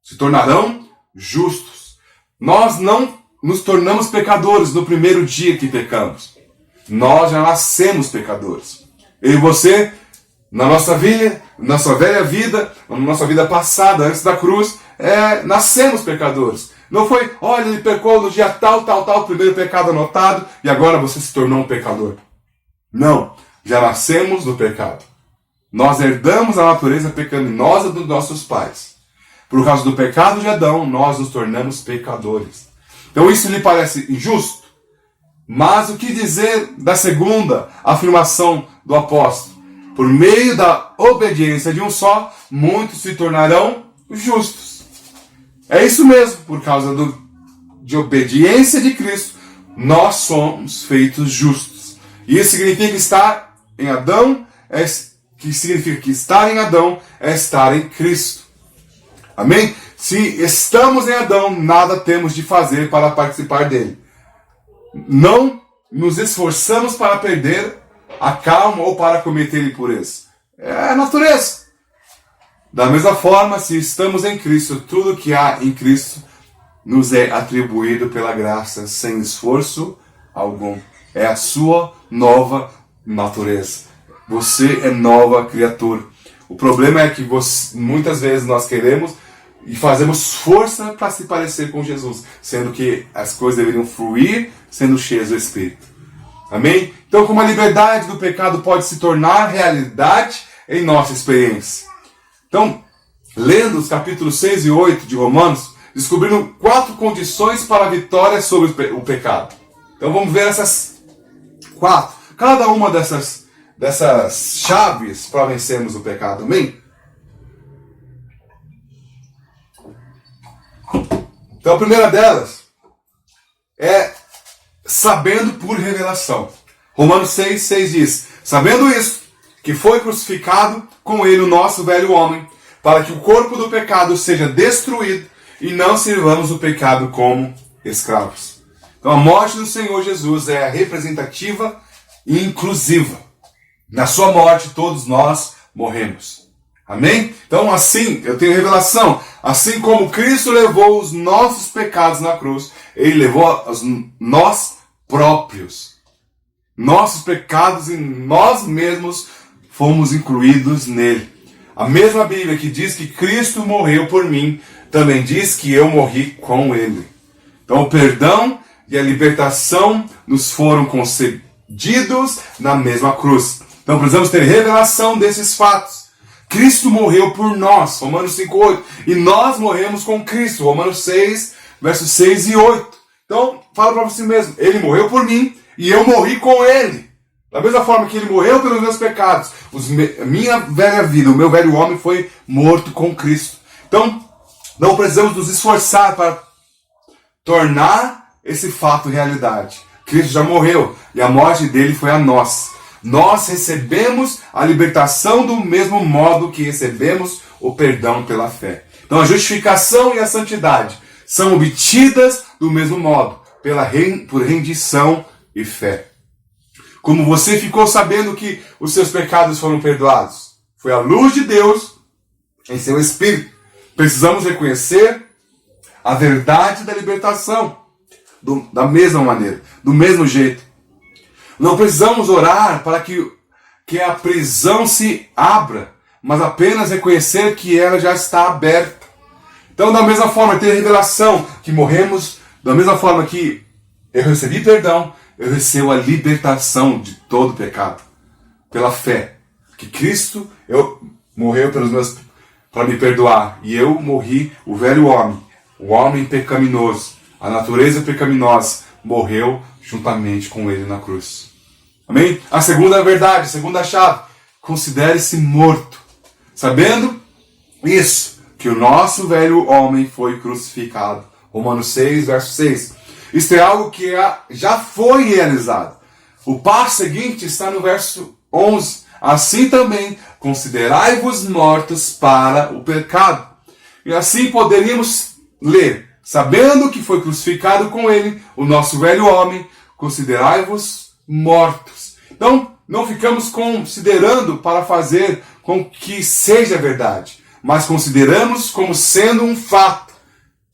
se tornarão justos. Nós não nos tornamos pecadores no primeiro dia que pecamos. Nós já nascemos pecadores. Eu e você, na nossa velha vida, na nossa vida passada, antes da cruz, nascemos pecadores. Não foi, olha, ele pecou no dia tal, primeiro pecado anotado, e agora você se tornou um pecador. Não, já nascemos no pecado. Nós herdamos a natureza pecaminosa dos nossos pais. Por causa do pecado de Adão, nós nos tornamos pecadores. Então isso lhe parece injusto? Mas o que dizer da segunda afirmação do apóstolo? Por meio da obediência de um só, muitos se tornarão justos. É isso mesmo, por causa de obediência de Cristo, nós somos feitos justos. E isso significa estar em Adão, que significa que estar em Adão é estar em Cristo. Amém? Se estamos em Adão, nada temos de fazer para participar dele. Não nos esforçamos para perder a calma ou para cometer impureza. É a natureza. Da mesma forma, se estamos em Cristo, tudo que há em Cristo nos é atribuído pela graça, sem esforço algum. É a sua nova natureza. Você é nova criatura. O problema é que muitas vezes nós queremos e fazemos força para se parecer com Jesus, sendo que as coisas deveriam fluir sendo cheias do Espírito. Amém? Então, como a liberdade do pecado pode se tornar realidade em nossa experiência? Então, lendo os capítulos 6 e 8 de Romanos, descobriram 4 condições para a vitória sobre o pecado. Então, vamos ver essas 4. Cada uma dessas chaves para vencermos o pecado. Amém? Então, a primeira delas é sabendo por revelação. Romanos 6 diz: sabendo isso, que foi crucificado com ele o nosso velho homem, para que o corpo do pecado seja destruído e não sirvamos o pecado como escravos. Então, a morte do Senhor Jesus é representativa e inclusiva. Na sua morte, todos nós morremos. Amém? Então, assim, eu tenho revelação. Assim como Cristo levou os nossos pecados na cruz, Ele levou nós próprios. Nossos pecados e nós mesmos fomos incluídos nele. A mesma Bíblia que diz que Cristo morreu por mim, também diz que eu morri com Ele. Então, o perdão e a libertação nos foram concedidos na mesma cruz. Então, precisamos ter revelação desses fatos. Cristo morreu por nós, Romanos 5:8. E nós morremos com Cristo, Romanos 6, versos 6 e 8. Então, fala para você mesmo, Ele morreu por mim e eu morri com Ele. Da mesma forma que Ele morreu pelos meus pecados, minha velha vida, o meu velho homem foi morto com Cristo. Então, não precisamos nos esforçar para tornar esse fato realidade. Cristo já morreu e a morte dele foi a nós. Nós recebemos a libertação do mesmo modo que recebemos o perdão pela fé. Então a justificação e a santidade são obtidas do mesmo modo, por rendição e fé. Como você ficou sabendo que os seus pecados foram perdoados? Foi a luz de Deus em seu Espírito. Precisamos reconhecer a verdade da libertação da mesma maneira, do mesmo jeito. Não precisamos orar para que a prisão se abra, mas apenas reconhecer que ela já está aberta. Então, da mesma forma, ter revelação que morremos, da mesma forma que eu recebi perdão, eu recebo a libertação de todo pecado. Pela fé. Que Cristo morreu para me perdoar. E eu morri, o velho homem, o homem pecaminoso, a natureza pecaminosa, morreu juntamente com ele na cruz. Amém? A segunda verdade, a segunda chave. Considere-se morto. Sabendo isso, que o nosso velho homem foi crucificado. Romanos 6, verso 6. Isto é algo que já foi realizado. O passo seguinte está no verso 11. Assim também, considerai-vos mortos para o pecado. E assim poderíamos ler. Sabendo que foi crucificado com ele, o nosso velho homem, considerai-vos mortos. Então, não ficamos considerando para fazer com que seja verdade, mas consideramos como sendo um fato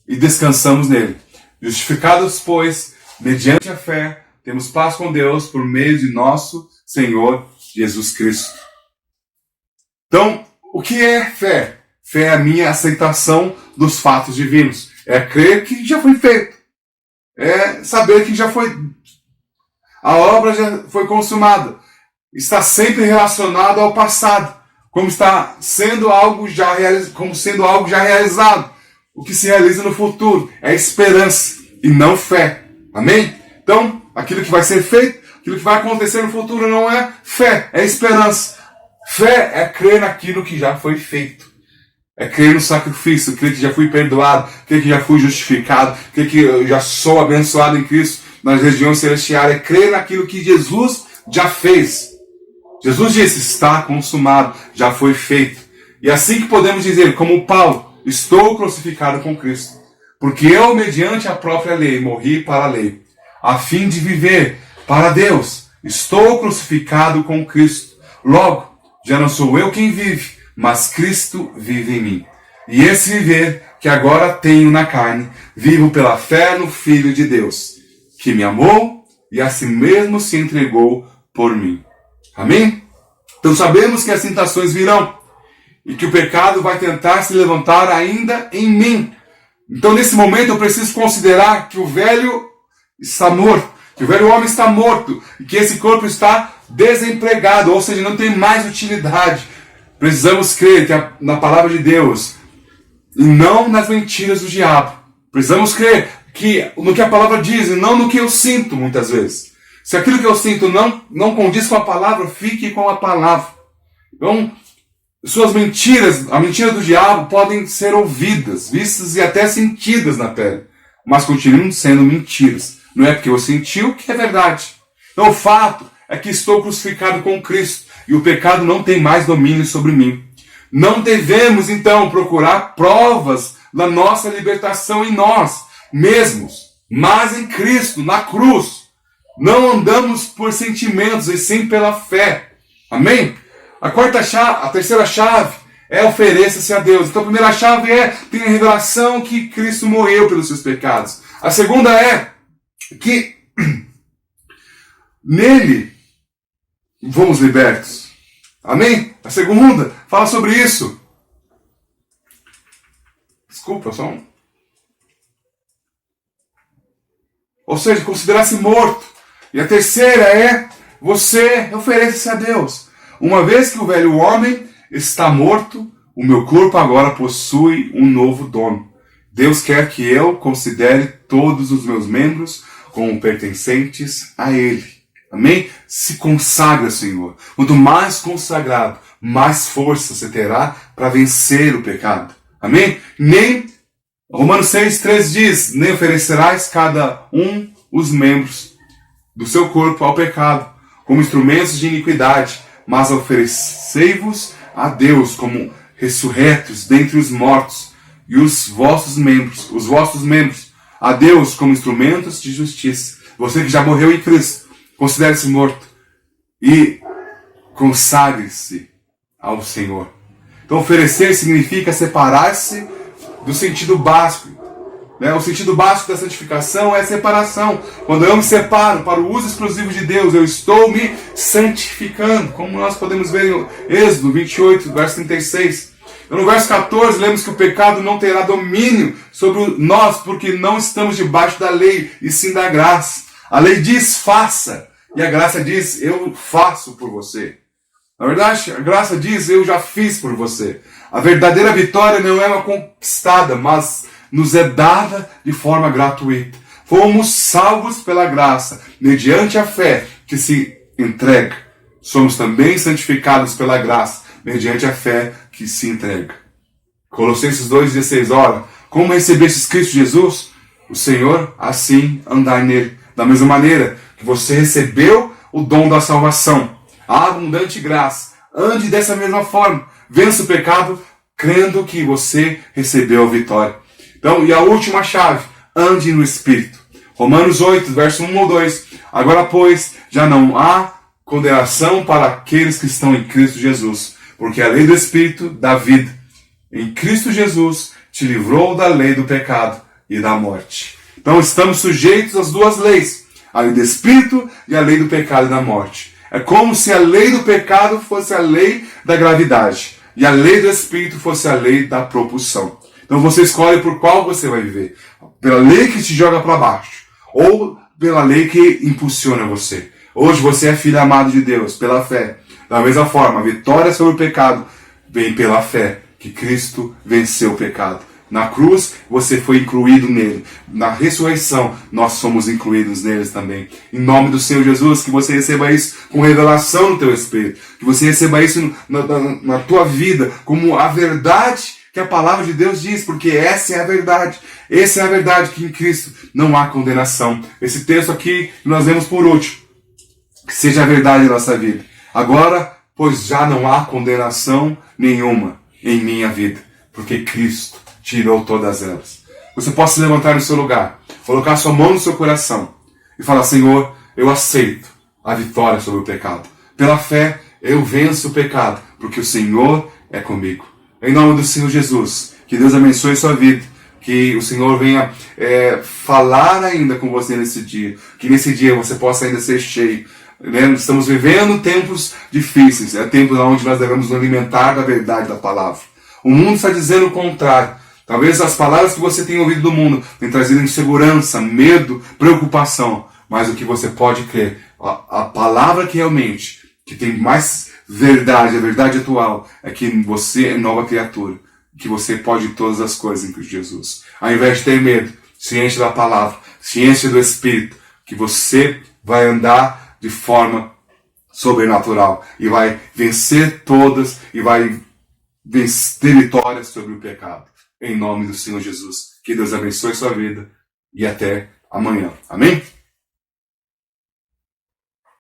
e descansamos nele. Justificados, pois, mediante a fé, temos paz com Deus por meio de nosso Senhor Jesus Cristo. Então, o que é fé? Fé é a minha aceitação dos fatos divinos. É crer que já foi feito. É saber que já foi... A obra já foi consumada. Está sempre relacionado ao passado. Como está sendo algo já realizado. O que se realiza no futuro é esperança e não fé. Amém? Então, aquilo que vai ser feito, aquilo que vai acontecer no futuro não é fé, é esperança. Fé é crer naquilo que já foi feito. É crer no sacrifício, crer que já fui perdoado, crer que já fui justificado, crer que eu já sou abençoado em Cristo nas regiões celestiais. É crer naquilo que Jesus já fez. Jesus disse, está consumado, já foi feito. E assim que podemos dizer, como Paulo, estou crucificado com Cristo, porque eu, mediante a própria lei, morri para a lei, a fim de viver para Deus. Estou crucificado com Cristo. Logo, já não sou eu quem vive, mas Cristo vive em mim. E esse viver que agora tenho na carne, vivo pela fé no Filho de Deus, que me amou e a si mesmo se entregou por mim. Amém? Então sabemos que as tentações virão e que o pecado vai tentar se levantar ainda em mim. Então nesse momento eu preciso considerar que o velho está morto, que o velho homem está morto e que esse corpo está desempregado, ou seja, não tem mais utilidade. Precisamos crer na palavra de Deus e não nas mentiras do diabo. Precisamos crer no que a palavra diz e não no que eu sinto muitas vezes. Se aquilo que eu sinto não condiz com a palavra, fique com a palavra. Então, suas mentiras, a mentira do diabo, podem ser ouvidas, vistas e até sentidas na pele, mas continuam sendo mentiras. Não é porque eu senti que é verdade. Então o fato é que estou crucificado com Cristo e o pecado não tem mais domínio sobre mim. Não devemos então procurar provas da nossa libertação em nós mesmos, mas em Cristo, na cruz. Não andamos por sentimentos, e sim pela fé. Amém? A terceira chave é ofereça-se a Deus. Então a primeira chave tem a revelação que Cristo morreu pelos seus pecados. A segunda é que nele fomos libertos. Amém? A segunda fala sobre isso. Desculpa, só um... Ou seja, considerar-se morto. E a terceira é você ofereça-se a Deus. Uma vez que o velho homem está morto, o meu corpo agora possui um novo dono. Deus quer que eu considere todos os meus membros como pertencentes a Ele. Amém? Se consagra, Senhor. Quanto mais consagrado, mais força você terá para vencer o pecado. Amém? Romanos 6,3 diz, nem oferecerás cada um os membros do seu corpo ao pecado, como instrumentos de iniquidade, mas oferecei-vos a Deus como ressurretos dentre os mortos, e os vossos membros, a Deus como instrumentos de justiça. Você que já morreu em Cristo, considere-se morto e consagre-se ao Senhor. Então oferecer significa separar-se do sentido básico. O sentido básico da santificação é a separação. Quando eu me separo para o uso exclusivo de Deus, eu estou me santificando, como nós podemos ver em Êxodo 28, verso 36. No verso 14, lemos que o pecado não terá domínio sobre nós, porque não estamos debaixo da lei, e sim da graça. A lei diz, faça, e a graça diz, eu faço por você. Na verdade, a graça diz, eu já fiz por você. A verdadeira vitória não é uma conquistada, mas nos é dada de forma gratuita. Fomos salvos pela graça, mediante a fé que se entrega. Somos também santificados pela graça, mediante a fé que se entrega. Colossenses 2,16. Ora, como recebestes Cristo Jesus, o Senhor, assim andai nele. Da mesma maneira que você recebeu o dom da salvação, a abundante graça, ande dessa mesma forma. Vença o pecado, crendo que você recebeu a vitória. Então, e a última chave, ande no Espírito. Romanos 8, verso 1 ou 2. Agora, pois, já não há condenação para aqueles que estão em Cristo Jesus, porque a lei do Espírito dá vida em Cristo Jesus, te livrou da lei do pecado e da morte. Então estamos sujeitos às duas leis, a lei do Espírito e a lei do pecado e da morte. É como se a lei do pecado fosse a lei da gravidade e a lei do Espírito fosse a lei da propulsão. Então você escolhe por qual você vai viver. Pela lei que te joga para baixo ou pela lei que impulsiona você. Hoje você é filho amado de Deus, pela fé. Da mesma forma, a vitória sobre o pecado vem pela fé, que Cristo venceu o pecado. Na cruz, você foi incluído nele. Na ressurreição, nós somos incluídos neles também. Em nome do Senhor Jesus, que você receba isso com revelação no teu espírito. Que você receba isso na tua vida como a verdade que a palavra de Deus diz, porque essa é a verdade. Essa é a verdade, que em Cristo não há condenação. Esse texto aqui nós vemos por último. Que seja a verdade em nossa vida. Agora, pois já não há condenação nenhuma em minha vida, porque Cristo tirou todas elas. Você pode se levantar no seu lugar, colocar sua mão no seu coração e falar: Senhor, eu aceito a vitória sobre o pecado. Pela fé, eu venço o pecado, porque o Senhor é comigo. Em nome do Senhor Jesus, que Deus abençoe sua vida, que o Senhor venha falar ainda com você nesse dia, que nesse dia você possa ainda ser cheio. Estamos vivendo tempos difíceis, é tempo onde nós devemos nos alimentar da verdade da palavra. O mundo está dizendo o contrário. Talvez as palavras que você tem ouvido do mundo tenham trazido insegurança, medo, preocupação, mas o que você pode crer, a palavra que realmente, que tem mais verdade, a verdade atual, é que você é nova criatura, que você pode todas as coisas em Cristo Jesus. Ao invés de ter medo, se enche da palavra, se enche do Espírito, que você vai andar de forma sobrenatural e vai vencer todas e vai ter vitórias sobre o pecado. Em nome do Senhor Jesus. Que Deus abençoe sua vida e até amanhã. Amém?